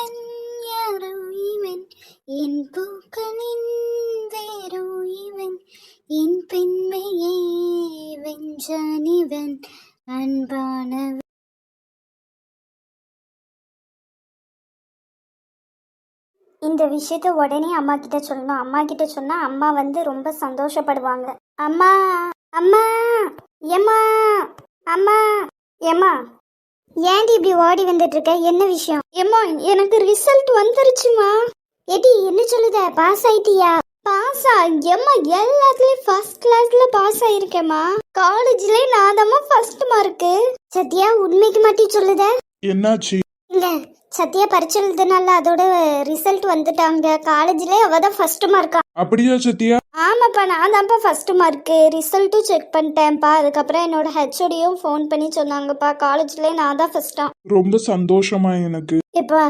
இவன் யாரோ இவன் என் பூக்களின் வேரோ இவன் என் பெண்மையை வென்றான் இவன் அன்பானவன். இந்த விஷயத்த உடனே அம்மா கிட்ட சொல்லணும். அம்மா கிட்ட சொன்னா அம்மா ரொம்ப சந்தோஷப்படுவாங்க. அம்மா அம்மா ஏம்மா அம்மா ஏம்மா ஏன்டி இப்படி ஓடி வந்துட்டு இருக்க? என்ன விஷயம்? ஏம்மா எனக்கு ரிசல்ட் வந்துருச்சுமா. ஏடி என்ன சொல்லுத? பாஸ் ஆயிட்டியா? பாஸா? ஏம்மா எல்லாத்துலயும் ஃபர்ஸ்ட் கிளாஸ்ல பாஸ் ஆயிருக்கேம்மா. காலேஜ்ல நான் தான் ஃபர்ஸ்ட் மார்க்கு. சத்யா உண்மைக்கு மட்டும் சொல்லுத? என்னாச்சு? இல்ல சத்யா பரிச்சை எழுதுனால அதோட ரிசல்ட் வந்துட்டாங்க. காலேஜ்ல அவ தான் ஃபர்ஸ்ட் மார்க்கா. அப்படியா சத்யா? ஆமாப்பா நான் தான்ப்பா ஃபர்ஸ்ட் மார்க்கு. ரிசல்ட்டும் செக் பண்ணிட்டேன்ப்பா. அதுக்கப்புறம் என்னோட ஹெச்ஓடியும் ஃபோன் பண்ணி சொன்னாங்கப்பா காலேஜ்ல நான் தான் ஃபர்ஸ்டா. ரொம்ப சந்தோஷமா எனக்கு. எப்பா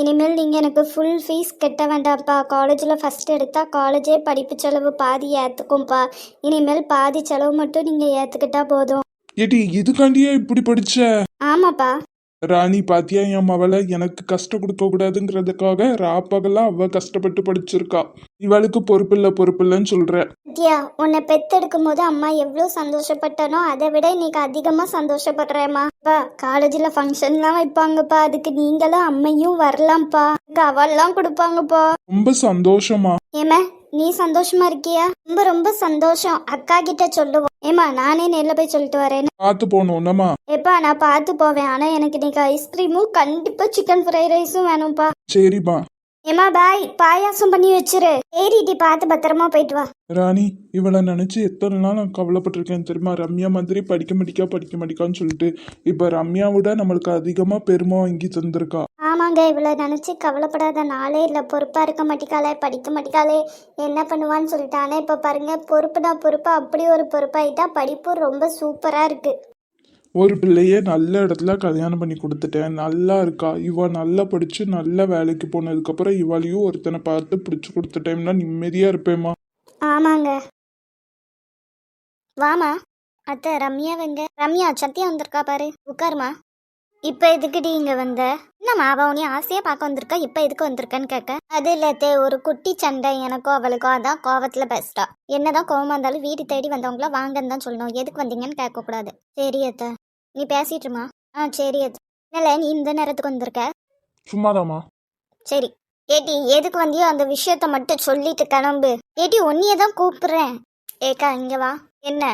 இனிமேல் நீங்க எனக்கு ஃபுல் ஃபீஸ் கட்ட வேண்டாம்ப்பா. காலேஜ்ல ஃபர்ஸ்ட் எடுத்தா காலேஜே படிப்பு செலவு பாதி ஏத்துக்கும்பா. இனிமேல் பாதி செலவு மட்டும் நீங்க ஏத்துக்கிட்டா போதும். ஏடி இதுக்காண்டியா இப்படி படிச்ச? ஆமாப்பா. ராணி பாத்தியா என் மவளை எனக்கு கஷ்டம் கொடுக்க கூடாதுங்கிறதுக்காக ராப்பகலா அவ கஷ்டப்பட்டு படிச்சிருக்கா. இவளுக்கு பொறுப்பில்லன்னு சொல்ற. சத்யா உன்னை பெத்தெடுக்கும் போது அம்மா எவ்வளோ சந்தோஷப்பட்டனோ அதை விட இன்னைக்கு அதிகமா சந்தோஷப்படுறேம்மா. காலேஜ்ல ஃபங்க்ஷன்லாம் வைப்பாங்கப்பா. அதுக்கு நீங்களும் அம்மையும் வரலாம்ப்பா. அவெல்லாம் கொடுப்பாங்கப்பா. ரொம்ப சந்தோஷமா. ஏமா நீ சந்தோஷமா இருக்கியா? ரொம்ப ரொம்ப சந்தோஷம். அக்கா கிட்ட சொல்லுவோம். ஏமா நானே நேர்ல போய் சொல்லிட்டு வரேன். பார்த்து போகணும்னமா? எப்பா நான் பார்த்து போவேன். ஆனா எனக்கு இன்னைக்கு ஐஸ்கிரீமும் கண்டிப்பா சிக்கன் ஃப்ரைட் ரைஸும் வேணும்ப்பா. சரிப்பா. ஏமா பாய் பாயாசம் பண்ணி வச்சிரு. ஏறிட்டி பார்த்து பத்திரமா போயிட்டு வா. ராணி இவளை நினைச்சு எத்தனை நாள் நான் கவலைப்பட்டிருக்கேன் தெரியுமா? ரம்யா மாதிரி படிக்க மாட்டிக்கான்னு சொல்லிட்டு இப்ப ரம்யாவோட நம்மளுக்கு அதிகமா பெருமை வாங்கி தந்திருக்கா. ஆமாங்க இவளை நினைச்சு கவலைப்படாத நாளே இல்லை. பொறுப்பா இருக்க மாட்டிக்காளே படிக்க மாட்டிக்காளே என்ன பண்ணுவான்னு சொல்லிட்டு. ஆனா இப்ப பாருங்க பொறுப்புனா பொறுப்பு அப்படி ஒரு பொறுப்பாயிட்டா. படிப்பு ரொம்ப சூப்பரா இருக்கு. ஒரு பிள்ளைய நல்ல இடத்துல கல்யாணம் பண்ணி கொடுத்துட்டேன். நல்லா இருக்கா. இவ நல்லா படிச்சு நல்ல வேலைக்கு போனதுக்கப்புறம் இவளையும் ஒருத்தனை பார்த்து பிடிச்சு கொடுத்துட்டேன்னா நிம்மதியா இருப்பேம்மா. ஆமாங்க வாமா. அத்தை ரம்யா வெங்க. ரம்யா சத்யா வந்திருக்கா பாரு. உட்காருமா. இப்ப எதுக்குடி இங்க வந்த? என்னம்மா அவ உனிய ஆசையா பார்க்க வந்திருக்கா. இப்ப எதுக்கு வந்திருக்கான்னு கேட்க. அது இல்லத்தே ஒரு குட்டி சண்டை எனக்கும் அவளுக்கும். அதான் கோவத்துல பேசிட்டா. என்னதான் கோவமா இருந்தாலும் வீடு தேடி வந்தவங்கள வாங்கன்னு தான் சொல்லணும். எதுக்கு வந்தீங்கன்னு கேட்க கூடாது. சரி அத்தை நீ பேசிட்டுமா. சரி அத்தை. இல்ல நீ இந்த நேரத்துக்கு வந்திருக்க? சும்மாதாமா. சரி ஏட்டி எதுக்கு வந்தியோ அந்த விஷயத்த மட்டும் சொல்லிட்டு கிளம்பு. ஏட்டி ஒன்னியதான் கூப்பிடுறேன். ஏக்கா இங்க வா. என்ன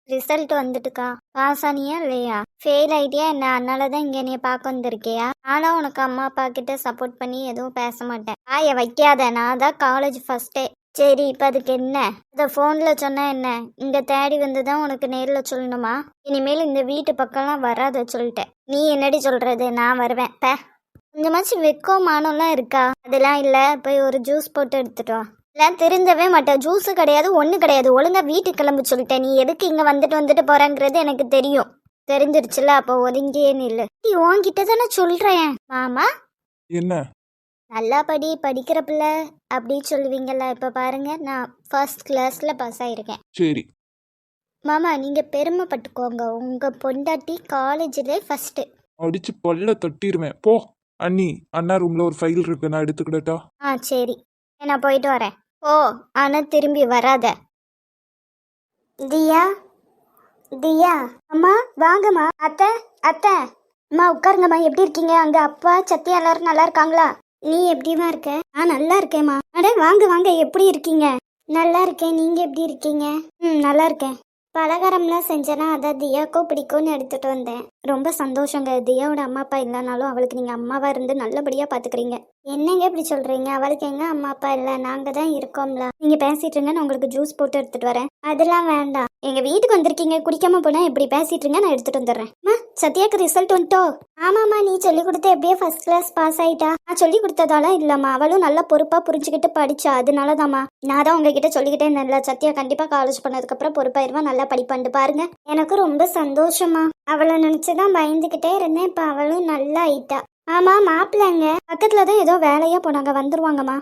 ரிசல்ட் வந்துட்டுக்கா? பாஸ் ஆனியா இல்லையா? ஃபெயில் ஆயிட்டியா என்ன? அதனாலதான் இங்க நீ பார்க்க வந்திருக்கியா? ஆனா உனக்கு அம்மா அப்பா கிட்ட சப்போர்ட் பண்ணி எதுவும் பேச மாட்டேன். வைக்காத. நான் தான் காலேஜ் ஃபர்ஸ்டே. சரி இப்ப அதுக்கு என்ன? இந்த போன்ல சொன்னா என்ன? இங்க தேடி வந்துதான் உனக்கு நேர்ல சொல்லணுமா? இனிமேல் இந்த வீட்டு பக்கம்லாம் வராத சொல்லிட்டேன். நீ என்னடி சொல்றது? நான் வருவேன். கொஞ்சமாச்சும் வெக்கம் மானம்லாம் இருக்கா? அதெல்லாம் இல்ல. போய் ஒரு ஜூஸ் போட்டு எடுத்துட்டு வா. எல்லாம் திருந்தவே மாட்டேன். ஜூஸு கிடையாது ஒண்ணு கிடையாது. ஒழுங்கா வீட்டுக்கு கிளம்பு சொல்லிட்டேன். நீ எதுக்கு இங்க வந்துட்டு போறேங்கிறது எனக்கு தெரியும். தெரிஞ்சிருச்சுல அப்போ ஒதுங்கியே நில்லு. நீ உன்கிட்ட தானே சொல்றேன். மாமா என்ன? நல்லா படிக்கிற பிள்ளை அப்படி சொல்லுவீங்கல்ல. இப்ப பாருங்க நான் ஃபர்ஸ்ட் கிளாஸ்ல பாஸ் ஆயிருக்கேன். சரி மாமா நீங்க பெருமைப்பட்டுக்கோங்க. உங்க பொண்டாட்டி காலேஜ்ல ஃபர்ஸ்ட். அடிச்சு பல்ல தட்டிடுவேன் போ. அண்ணி அண்ணா ரூம்ல ஒரு ஃபைல் இருக்கு, நான் எடுத்துக்கிட்டா? சரி நான் போயிட்டு வரேன். ஓ ஆனா திரும்பி வராத. தியா தியா அம்மா வாங்கம்மா. அத்தை அம்மா உட்காருங்கம்மா. எப்படி இருக்கீங்க? அங்க அப்பா சத்யா எல்லாரும் நல்லா இருக்காங்களா? நீ எப்படிமா இருக்க? நல்லா இருக்கேம்மா. அட வாங்க எப்படி இருக்கீங்க? நல்லா இருக்கேன். நீங்க எப்படி இருக்கீங்க? நல்லா இருக்கேன். பலகாரம்லாம் செஞ்சேன்னா அதான் தியாக்கோ பிடிக்கும்னு எடுத்துட்டு வந்தேன். ரொம்ப சந்தோஷங்க. தியாவோட அம்மா அப்பா இல்லைனாலும் அவளுக்கு நீங்க அம்மாவா இருந்து நல்லபடியா பாத்துக்கிறீங்க. என்னங்க இப்படி சொல்றீங்க? அவளுக்கு எங்க அம்மா அப்பா இல்ல, நாங்க தான் இருக்கோம்ல. நீங்க பேசிட்டு இருங்க, நான் உங்களுக்கு ஜூஸ் போட்டு எடுத்துட்டு வரேன். அதெல்லாம் வேண்டாம். எங்க வீட்டுக்கு வந்திருக்கீங்க, குடிக்காம போனா எப்படி? பேசிட்டு இருங்க, நான் எடுத்துட்டு வந்துடுறேன். சத்யாக்கு ரிசல்ட் வந்துட்டோ? ஆமாம்மா நீ சொல்லி கொடுத்த எப்படியே ஃபர்ஸ்ட் கிளாஸ் பாஸ் ஆயிட்டா. நான் சொல்லி கொடுத்ததால இல்லம்மா, அவளும் நல்லா பொறுப்பா புரிஞ்சுக்கிட்டு படிச்சா. அதனாலதாம்மா நான் தான் உங்ககிட்ட சொல்லிக்கிட்டே இருந்தேன்ல, சத்யா கண்டிப்பா காலேஜ் பண்ணதுக்கு அப்புறம் பொறுப்பாயிருவா, நல்லா படிப்பாண்டு பாருங்க. எனக்கு ரொம்ப சந்தோஷமா. அவளை நினைச்சுதான் பயந்துகிட்டே இருந்தேன். இப்ப அவளும் நல்லா ஆயிட்டா. ஆமா மாப்பிள்ளைங்க பக்கத்துலதான் ஏதோ வேலையா போனாங்க, வந்துருவாங்கம்மா.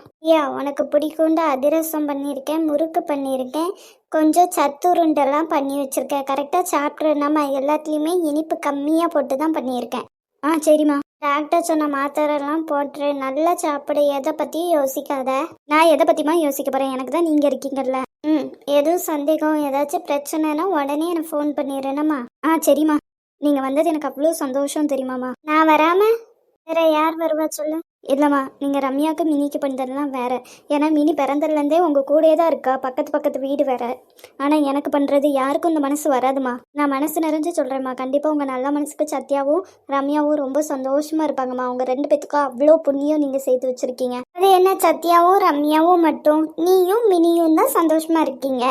உனக்கு பிடிக்கும்னு அதிரசம் பண்ணியிருக்கேன், முறுக்கு பண்ணியிருக்கேன், கொஞ்சம் சத்துருண்டெல்லாம் பண்ணி வச்சிருக்கேன். கரெக்டா சாப்பிட்ற நம்ம எல்லாத்துலயுமே இனிப்பு கம்மியா போட்டு தான் பண்ணியிருக்கேன். சரிம்மா. டாக்டர் சொன்ன மாத்திரைலாம் போட்டுரு, நல்லா சாப்பிடு, எதை பற்றியும் யோசிக்காத. நான் எதை பற்றியுமா யோசிக்க போகிறேன், எனக்கு தான் நீங்கள் இருக்கீங்கல்ல. ம், எதுவும் சந்தேகம் ஏதாச்சும் பிரச்சனைனா உடனே எனக்கு ஃபோன் பண்ணிடுறேனம்மா. சரிம்மா. நீங்கள் வந்தது எனக்கு அவ்வளோ சந்தோஷம் தெரியுமாம்மா. நான் வராமல் வேற யார் வருவா சொல்லு. இல்லைம்மா, நீங்கள் ரம்யாவுக்கு மினிக்கு பண்ணுறதுலாம் வேற. ஏன்னா மினி பிறந்ததுலேருந்தே உங்கள் கூடயே தான் இருக்கா, பக்கத்து பக்கத்து வீடு வேற. ஆனால் எனக்கு பண்ணுறது யாருக்கும் இந்த மனசு வராதுமா. நான் மனசு நிறைஞ்சு சொல்கிறேம்மா. கண்டிப்பாக உங்கள் நல்ல மனசுக்கு சத்யாவும் ரம்யாவும் ரொம்ப சந்தோஷமாக இருப்பாங்கம்மா. அவங்க 2 பேத்துக்கும் அவ்வளோ புண்ணியம் நீங்கள் சேர்த்து வச்சுருக்கீங்க. அது என்ன, சத்யாவும் ரம்யாவும் மட்டும் நீயும் மினியும் தான் சந்தோஷமாக இருக்கீங்க.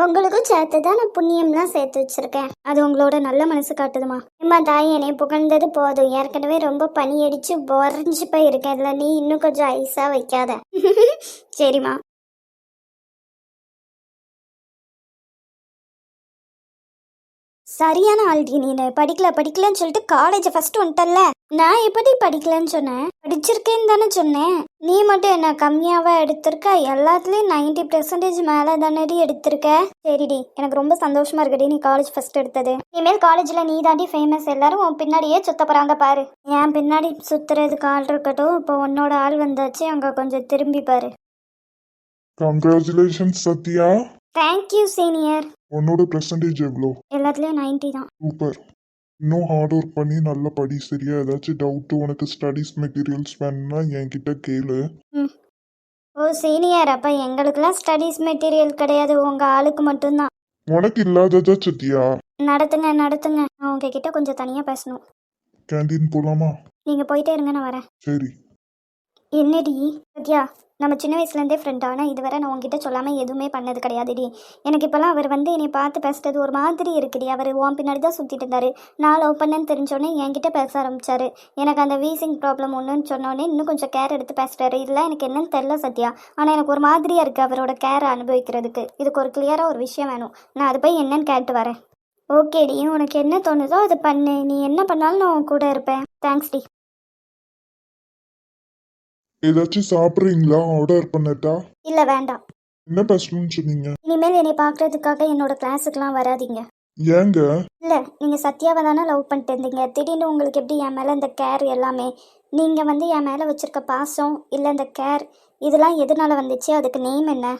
உங்களுக்கும் சேர்த்து தான் நான் புண்ணியம்லாம் சேர்த்து வச்சுருக்கேன். அது உங்களோட நல்ல மனசு காட்டுதுமா. அம்மா தாய், என்னை புகழ்ந்தது போதும். ஏற்கனவே ரொம்ப பனி அடித்து உறைஞ்சி போயிருக்கேன். இதில் நீ இன்னும் கொஞ்சம் ஐஸாக வைக்காத. சரிம்மா. சரியான ஆள்டி நீ. படிக்கலன்னு சொல்லிட்டு காலேஜ் ஃபர்ஸ்ட் வந்துட்டல்ல. நான் எப்படி படிக்கலன்னு சொன்னேன்? படிச்சிருக்கேன்னு தானே சொன்னேன். நீ மட்டும் என்ன கம்மியாவா எடுத்திருக்க? எல்லாத்துலேயும் 90% மேலே தானடி எடுத்திருக்க. சரிடி, எனக்கு ரொம்ப சந்தோஷமா இருக்குடி நீ காலேஜ் ஃபர்ஸ்ட் எடுத்தது. இனிமேல் காலேஜில் நீ தாண்டி ஃபேமஸ். எல்லாரும் உன் பின்னாடியே சுத்த போகிறாங்க பாரு. என் பின்னாடி சுத்துறதுக்கு ஆள் இருக்கட்டும், இப்போ உன்னோட ஆள் வந்தாச்சு, அங்கே கொஞ்சம் திரும்பி பாரு. கங்க்ராச்சுலேஷன்ஸ் சத்யா. Thank you senior. உன்னோட பெர்சன்டேஜ் எவ்வளோ? எல்லாத்துலேயும் 90 தான். சூப்பர். இன்னும் ஹார்ட் ஒர்க் பண்ணி நல்லா படி, சரியா? ஏதாச்சும் டவுட்டு உனக்கு ஸ்டடீஸ் மெட்டீரியல்ஸ் வேணும்னா என்கிட்ட கேளு. ம். ஓ சீனியர், அப்போ எங்களுக்கெல்லாம் ஸ்டடீஸ் மெட்டீரியல் கிடையாது, உங்கள் ஆளுக்கு மட்டும்தான். உனக்கு இல்லாததா சத்யா? நடத்துங்க. நான் உங்ககிட்ட கொஞ்சம் தனியாக பேசணும். கேண்டீன் போலாமா? நீங்கள் போயிட்டே இருங்க, நான் வரேன். சரி. என்னடி சத்யா, நம்ம சின்ன வயசுலேருந்தே ஃப்ரெண்ட். ஆனால் இதுவரை நான் உங்ககிட்ட சொல்லாமல் எதுவுமே பண்ணது கிடையாதுடி. எனக்கு இப்போல்லாம் அவர் வந்து என்னை பார்த்து பேசுறது ஒரு மாதிரி இருக்குடி. அவர் உன் பின்னாடி தான் சுற்றிட்டு இருந்தார். நான் லவ் பண்ணேன்னு தெரிஞ்சோடனே என்கிட்ட பேச ஆரம்பித்தார். எனக்கு அந்த வீசிங் ப்ராப்ளம் ஒன்றுன்னு சொன்னோடனே இன்னும் கொஞ்சம் கேர் எடுத்து பேசுகிறாரு. இதெல்லாம் எனக்கு என்னன்னு தெரில சத்யா. ஆனால் எனக்கு ஒரு மாதிரியாக இருக்குது அவரோட கேரை அனுபவிக்கிறதுக்கு. இதுக்கு ஒரு கிளியராக ஒரு விஷயம் வேணும். நான் அது போய் என்னன்னு கேட்டு வரேன். ஓகேடி, உனக்கு என்ன தோணுதோ அதை பண்ணு. நீ என்ன பண்ணாலும் நான் உன் கூட இருப்பேன். தேங்க்ஸ் டி. ஏதாச்சும் சாப்பிட்றீங்களா? ஆர்டர் பண்ணட்டா? இல்லை வேண்டாம். என்ன பேசணும்னு சொன்னீங்க? இனிமேல் என்னை பார்க்கறதுக்காக என்னோட கிளாஸுக்கெலாம் வராதீங்க. ஏங்க? இல்லை, நீங்கள் சத்யாவை தானே லவ் பண்ணிட்டு இருந்தீங்க. திடீர்னு உங்களுக்கு எப்படி என் மேலே இந்த கேர் எல்லாமே? நீங்கள் வந்து என் மேலே வச்சுருக்க பாசம் இல்லை இந்த கேர் இதெல்லாம் எதனால வந்துச்சு? அதுக்கு நேம் என்ன?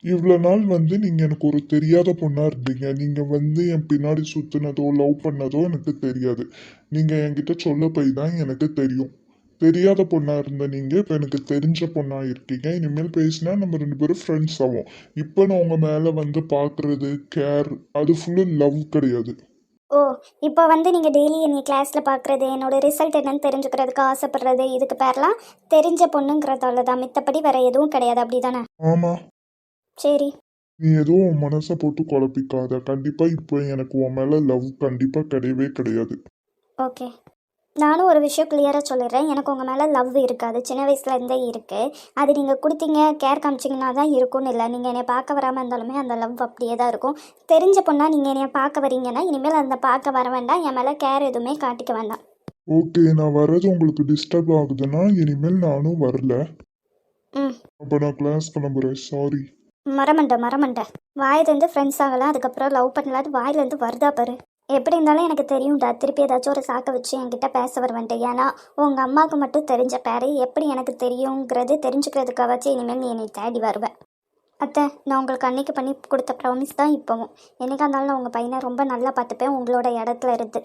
இவ்வளோ நாள் வந்து நீங்கள் எனக்கு ஒரு தெரியாத பொண்ணாக இருந்தீங்க. நீங்கள் வந்து என் பின்னாடி சுற்றினதோ லவ் பண்ணதோ எனக்கு தெரியாது. நீங்கள் என்கிட்ட சொல்ல போய் தான் எனக்கு தெரியும். தெரியாத பொண்ணாக இருந்த நீங்கள் இப்போ எனக்கு தெரிஞ்ச பொண்ணாக இருக்கீங்க. இனிமேல் பேசினா நம்ம 2 பேரும் ஃப்ரெண்ட்ஸ் ஆகும். இப்போ நான் உங்கள் மேலே வந்து பார்க்குறது கேர், அது ஃபுல்லு லவ் கிடையாது. ஓ, இப்போ வந்து நீங்கள் டெய்லி என்னை கிளாஸில் பார்க்குறது, என்னோட ரிசல்ட் என்னன்னு தெரிஞ்சுக்கிறதுக்கு ஆசைப்படுறது, இதுக்கு பேர்லாம் தெரிஞ்ச பொண்ணுங்கிறதால தான். மித்தபடி வேறு எதுவும் கிடையாது, அப்படி தானே? ஆமாம். சரி. நீ எதுவும் உன் மனசை போட்டு குழப்பிக்காத. கண்டிப்பாக இப்போ எனக்கு உன் மேலே லவ் கண்டிப்பாக கிடையவே கிடையாது. ஓகே. நானும் ஒரு விஷயம் கிளியராக சொல்லிடுறேன். எனக்கு உங்கள் மேலே லவ் இருக்காது, சின்ன வயசுலேருந்தே இருக்குது. அது நீங்கள் கொடுத்தீங்க கேர் காமிச்சிங்கன்னா தான் இருக்கும்னு இல்லை. நீங்கள் என்னை பார்க்க வராமல் இருந்தாலுமே அந்த லவ் அப்படியே தான் இருக்கும். தெரிஞ்ச பொண்ணாக நீங்கள் என்னை பார்க்க வரீங்கன்னா இனிமேல் அந்த பார்க்க வர வேண்டாம். என் மேலே கேர் எதுவுமே காட்டிக்க வேண்டாம். ஓகே, நான் வர்றது உங்களுக்கு டிஸ்டர்ப் ஆகுதுன்னா இனிமேல் நானும் வரல. ம். அப்போ நான் கிளாஸ் கிளம்புறேன். சாரி. மரமண்டை வாயிலேருந்து ஃப்ரெண்ட்ஸ் ஆகலாம், அதுக்கப்புறம் லவ் பண்ணலாது வாயிலேருந்து வருதா பாரு. எப்படி இருந்தாலும் எனக்கு தெரியும்டா, திருப்பி ஏதாச்சும் ஒரு சாக்கை வச்சு என்கிட்ட பேச வருவேன்ட்டு. ஏன்னா உங்கள் அம்மாவுக்கு மட்டும் தெரிஞ்ச பேர் எப்படி எனக்கு தெரியுங்கிறது தெரிஞ்சுக்கிறதுக்காகச்சு இனிமேல் நீ என்னை தேடி வருவேன். அத்தை, நான் உங்களுக்கு அன்னைக்கு பண்ணி கொடுத்த ப்ராமிஸ் தான் இப்போவும். என்னைக்கா இருந்தாலும் நான் உங்கள் பையனை ரொம்ப நல்லா பார்த்துப்பேன் உங்களோட இடத்துல இருந்து.